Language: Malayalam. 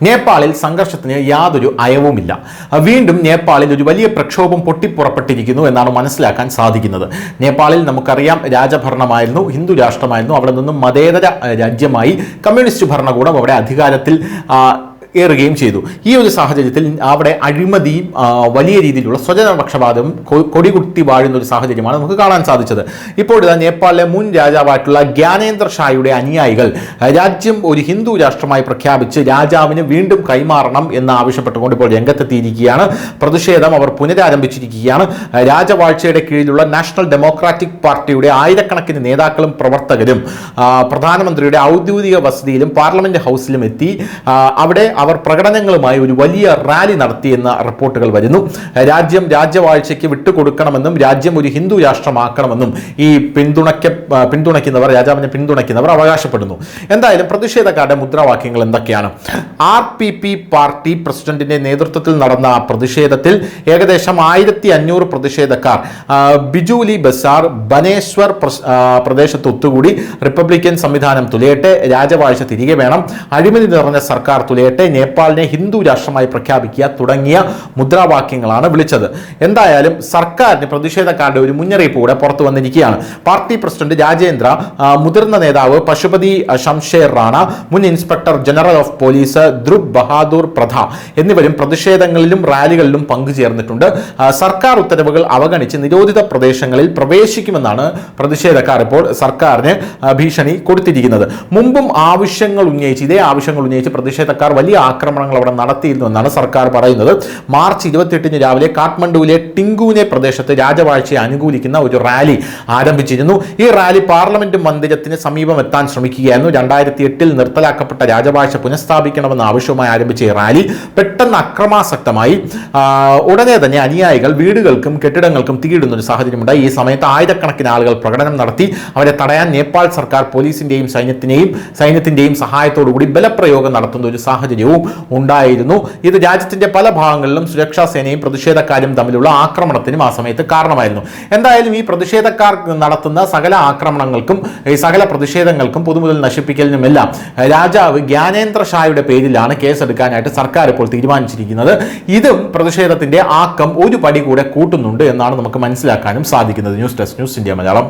നേപ്പാളിൽ സംഘർഷത്തിന് യാതൊരു അയവുമില്ല. വീണ്ടും നേപ്പാളിൽ ഒരു വലിയ പ്രക്ഷോഭം പൊട്ടിപ്പുറപ്പെട്ടിരിക്കുന്നു എന്നാണ് മനസ്സിലാക്കാൻ സാധിക്കുന്നത്. നേപ്പാളിൽ നമുക്കറിയാം രാജഭരണമായിരുന്നു, ഹിന്ദു രാഷ്ട്രമായിരുന്നു. അവിടെ നിന്നും മതേതര രാജ്യമായി കമ്മ്യൂണിസ്റ്റ് ഭരണകൂടം അവിടെ അധികാരത്തിൽ ഏറുകയും ചെയ്തു. ഈ ഒരു സാഹചര്യത്തിൽ അവിടെ അഴിമതിയും വലിയ രീതിയിലുള്ള സ്വജനപക്ഷപാതവും കൊടികുത്തി വാഴുന്ന ഒരു സാഹചര്യമാണ് നമുക്ക് കാണാൻ സാധിച്ചത്. ഇപ്പോൾ നേപ്പാളിലെ മുൻ രാജാവായിട്ടുള്ള ജ്ഞാനേന്ദ്ര ഷായുടെ അനുയായികൾ രാജ്യം ഒരു ഹിന്ദു രാഷ്ട്രമായി പ്രഖ്യാപിച്ച് രാജാവിന് വീണ്ടും കൈമാറണം എന്ന് ആവശ്യപ്പെട്ടുകൊണ്ട് ഇപ്പോൾ രംഗത്തെത്തിയിരിക്കുകയാണ്. പ്രതിഷേധം അവർ പുനരാരംഭിച്ചിരിക്കുകയാണ്. രാജവാഴ്ചയുടെ കീഴിലുള്ള നാഷണൽ ഡെമോക്രാറ്റിക് പാർട്ടിയുടെ ആയിരക്കണക്കിന് നേതാക്കളും പ്രവർത്തകരും പ്രധാനമന്ത്രിയുടെ ഔദ്യോഗിക വസതിയിലും പാർലമെന്റ് ഹൗസിലും എത്തി അവിടെ അവർ പ്രകടനങ്ങളുമായി ഒരു വലിയ റാലി നടത്തിയെന്ന റിപ്പോർട്ടുകൾ വരുന്നു. രാജ്യം രാജ്യവാഴ്ചയ്ക്ക് വിട്ടുകൊടുക്കണമെന്നും രാജ്യം ഒരു ഹിന്ദു രാഷ്ട്രമാക്കണമെന്നും ഈ പിന്തുണയ്ക്കുന്നവർ, രാജാവിനെ പിന്തുണയ്ക്കുന്നവർ അവകാശപ്പെടുന്നു. എന്തായാലും പ്രതിഷേധക്കാരുടെ മുദ്രാവാക്യങ്ങൾ എന്തൊക്കെയാണ്? RPP പാർട്ടി പ്രസിഡന്റിന്റെ നേതൃത്വത്തിൽ നടന്ന പ്രതിഷേധത്തിൽ ഏകദേശം 1500 പ്രതിഷേധക്കാർ ബിജൂലി ബസാർ, ബനേശ്വർ പ്രദേശത്ത് ഒത്തുകൂടി. റിപ്പബ്ലിക്കൻ സംവിധാനം തുലയട്ടെ, രാജവാഴ്ച തിരികെ വേണം, അഴിമതി നിറഞ്ഞ സർക്കാർ തുലയട്ടെ, നേപ്പാളിനെ ഹിന്ദു രാഷ്ട്രമായി പ്രഖ്യാപിക്കുക തുടങ്ങിയ മുദ്രാവാക്യങ്ങളാണ് വിളിച്ചത്. എന്തായാലും സർക്കാരിന് പ്രതിഷേധക്കാരുടെ ഒരു മുന്നറിയിപ്പ് കൂടെ പുറത്തു വന്നിരിക്കുകയാണ്. പാർട്ടി പ്രസിഡന്റ് രാജേന്ദ്ര, മുതിർന്ന നേതാവ് പശുപതി ശംഷേർ റാണ, മുൻ inspector general of police Dhruv Bahadur പ്രധ എന്നിവരും പ്രതിഷേധങ്ങളിലും റാലികളിലും പങ്കുചേർന്നിട്ടുണ്ട്. സർക്കാർ ഉത്തരവുകൾ അവഗണിച്ച് നിരോധിത പ്രദേശങ്ങളിൽ പ്രവേശിക്കുമെന്നാണ് പ്രതിഷേധക്കാർ ഇപ്പോൾ സർക്കാരിന് ഭീഷണി കൊടുത്തിരിക്കുന്നത്. മുമ്പും ഇതേ ആവശ്യങ്ങൾ ഉന്നയിച്ച് പ്രതിഷേധക്കാർ വലിയ ആക്രമണങ്ങൾ അവിടെ നടത്തിയിരുന്നു എന്നാണ് സർക്കാർ പറയുന്നത്. മാർച്ച് 28 രാവിലെ കാഠ്മണ്ഡുവിലെ ടിങ്കൂനെ പ്രദേശത്ത് രാജവാഴ്ചയെ അനുകൂലിക്കുന്ന ഒരു റാലി ആരംഭിച്ചിരുന്നു. ഈ റാലി പാർലമെന്റ് മന്ദിരത്തിന് സമീപം എത്താൻ ശ്രമിക്കുകയായിരുന്നു. 2008 നിർത്തലാക്കപ്പെട്ട രാജവാഴ്ച പുനഃസ്ഥാപിക്കണമെന്ന ആവശ്യവുമായി ആരംഭിച്ച ഈ റാലി പെട്ടെന്ന് അക്രമാസക്തമായി. ഉടനെ തന്നെ അനുയായികൾ വീടുകൾക്കും കെട്ടിടങ്ങൾക്കും തീയിടുന്ന ഒരു സാഹചര്യമുണ്ടായി. ഈ സമയത്ത് ആയിരക്കണക്കിന് ആളുകൾ പ്രകടനം നടത്തി. അവരെ തടയാൻ നേപ്പാൾ സർക്കാർ പോലീസിന്റെയും സൈന്യത്തിന്റെയും സഹായത്തോടുകൂടി ബലപ്രയോഗം നടത്തുന്ന ഒരു സാഹചര്യവും ഉണ്ടായിരുന്നു. ഇത് രാജ്യത്തിന്റെ പല ഭാഗങ്ങളിലും സുരക്ഷാ സേനയും പ്രതിഷേധക്കാരും തമ്മിലുള്ള ആക്രമണത്തിനും ആ സമയത്ത് കാരണമായിരുന്നു. എന്തായാലും ഈ പ്രതിഷേധക്കാർ നടത്തുന്ന സകല ആക്രമണങ്ങൾക്കും ഈ സകല പ്രതിഷേധങ്ങൾക്കും പൊതുമുതൽ നശിപ്പിക്കലിനുമെല്ലാം രാജാവ് ജ്ഞാനേന്ദ്ര ഷായുടെ പേരിലാണ് കേസെടുക്കാനായിട്ട് സർക്കാർ ഇപ്പോൾ തീരുമാനിച്ചിരിക്കുന്നത്. ഇതും പ്രതിഷേധത്തിന്റെ ആക്കം ഒരു പടി കൂടെ കൂട്ടുന്നുണ്ട് എന്നാണ് നമുക്ക് മനസ്സിലാക്കാനും സാധിക്കുന്നത്. News desk, news India Malayalam.